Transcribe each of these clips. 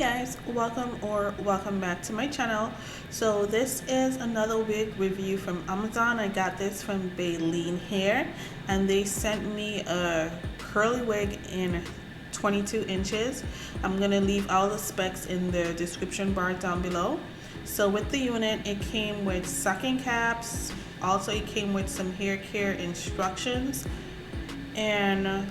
guys, welcome back to my channel. So this is another wig review from Amazon. I got this from Baylene hair and they sent me a curly wig in 22 inches. I'm gonna leave all the specs in the description bar down below. So with the unit, it came with sucking caps. Also, it came with some hair care instructions and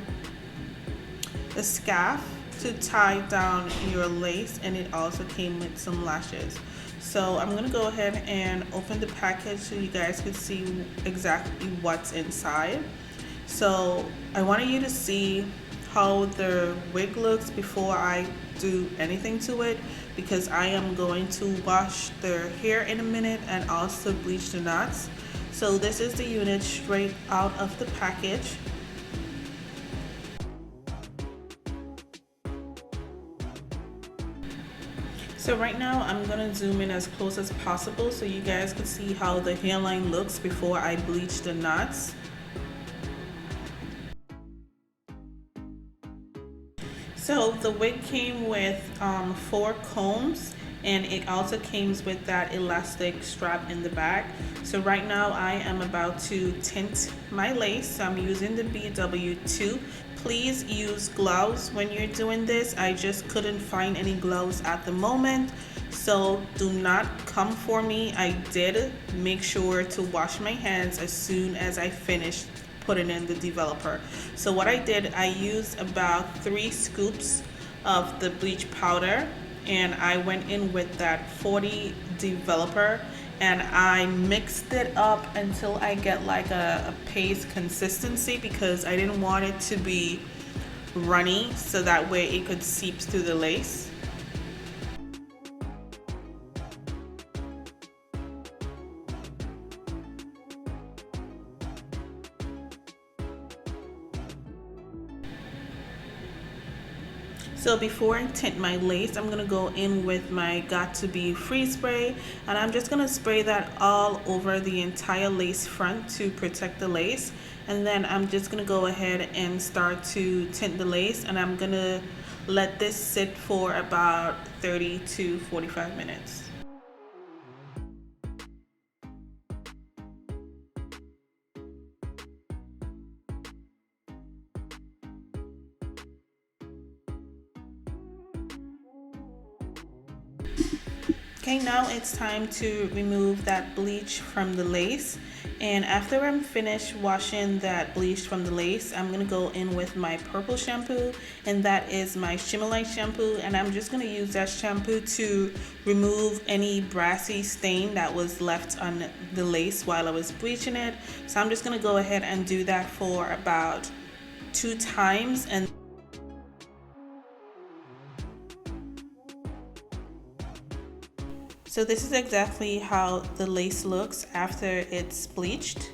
a scarf to tie down your lace, and it also came with some lashes. So I'm gonna go ahead and open the package so you guys can see exactly what's inside. So I wanted you to see how the wig looks before I do anything to it, because I am going to wash the hair in a minute and also bleach the knots. So this is the unit straight out of the package. So right now I'm gonna zoom in as close as possible so you guys can see how the hairline looks before I bleach the knots. So the wig came with 4 combs, and it also came with that elastic strap in the back. So right now I am about to tint my lace. So I'm using the BW2. Please use gloves when you're doing this. I just couldn't find any gloves at the moment, so do not come for me. I did make sure to wash my hands as soon as I finished putting in the developer. So what I did, I used about 3 scoops of the bleach powder, and I went in with that 40 developer and I mixed it up until I get like a paste consistency, because I didn't want it to be runny, so that way it could seep through the lace. So before I tint my lace, I'm gonna go in with my Got To Be freeze spray, and I'm just gonna spray that all over the entire lace front to protect the lace. And then I'm just gonna go ahead and start to tint the lace, and I'm gonna let this sit for about 30 to 45 minutes. Okay, now it's time to remove that bleach from the lace. And after I'm finished washing that bleach from the lace, I'm gonna go in with my purple shampoo, and that is my Shimmer Light shampoo. And I'm just gonna use that shampoo to remove any brassy stain that was left on the lace while I was bleaching it. So I'm just gonna go ahead and do that for about 2 times. And so this is exactly how the lace looks after it's bleached.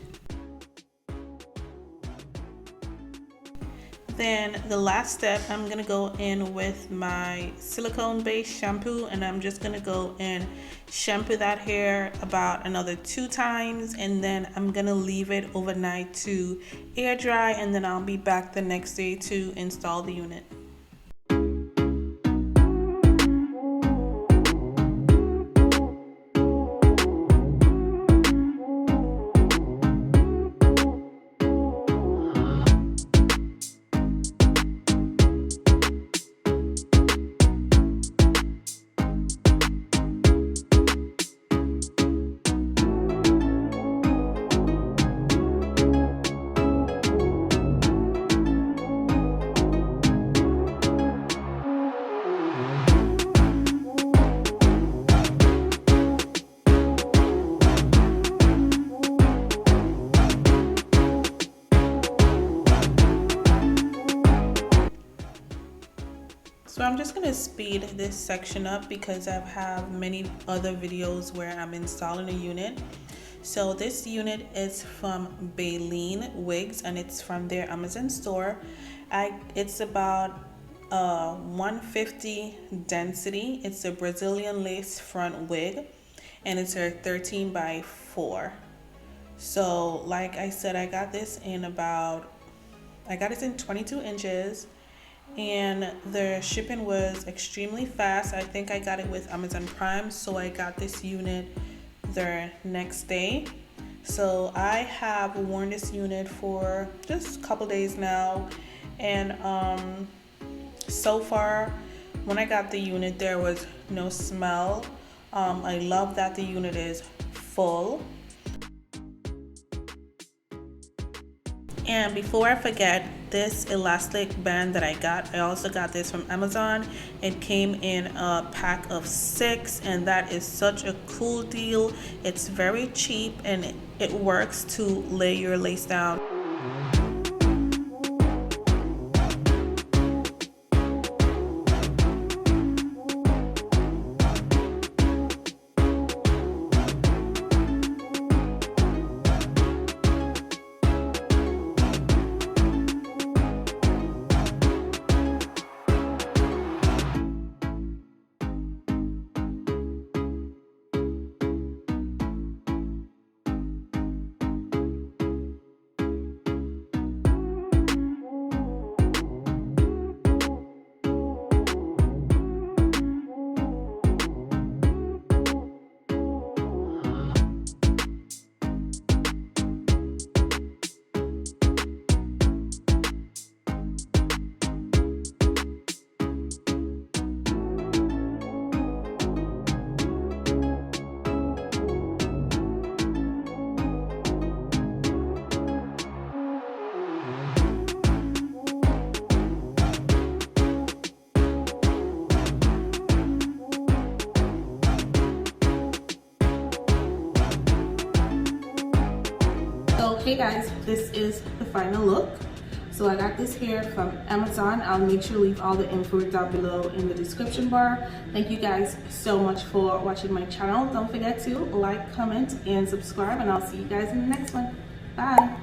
Then the last step, I'm gonna go in with my silicone based shampoo, and I'm just gonna go and shampoo that hair about another 2 times, and then I'm gonna leave it overnight to air dry, and then I'll be back the next day to install the unit. So I'm just gonna speed this section up because I have many other videos where I'm installing a unit. So this unit is from Baylene Wigs, and it's from their Amazon store. It's about 150 density. It's a Brazilian lace front wig, and it's a 13 by 4. So like I said, I got this in 22 inches. and the shipping was extremely fast. I think I got it with Amazon Prime, so I got this unit the next day. So I have worn this unit for just a couple days now, and so far when I got the unit there was no smell. I love that the unit is full. And before I forget, this elastic band that I also got this from Amazon. It came in a pack of 6, and that is such a cool deal. It's very cheap and it works to lay your lace down. Hey guys, this is the final look. So I got this hair from Amazon. I'll make sure to leave all the info down below in the description bar. Thank you guys so much for watching my channel. Don't forget to like, comment, and subscribe, and I'll see you guys in the next one. Bye.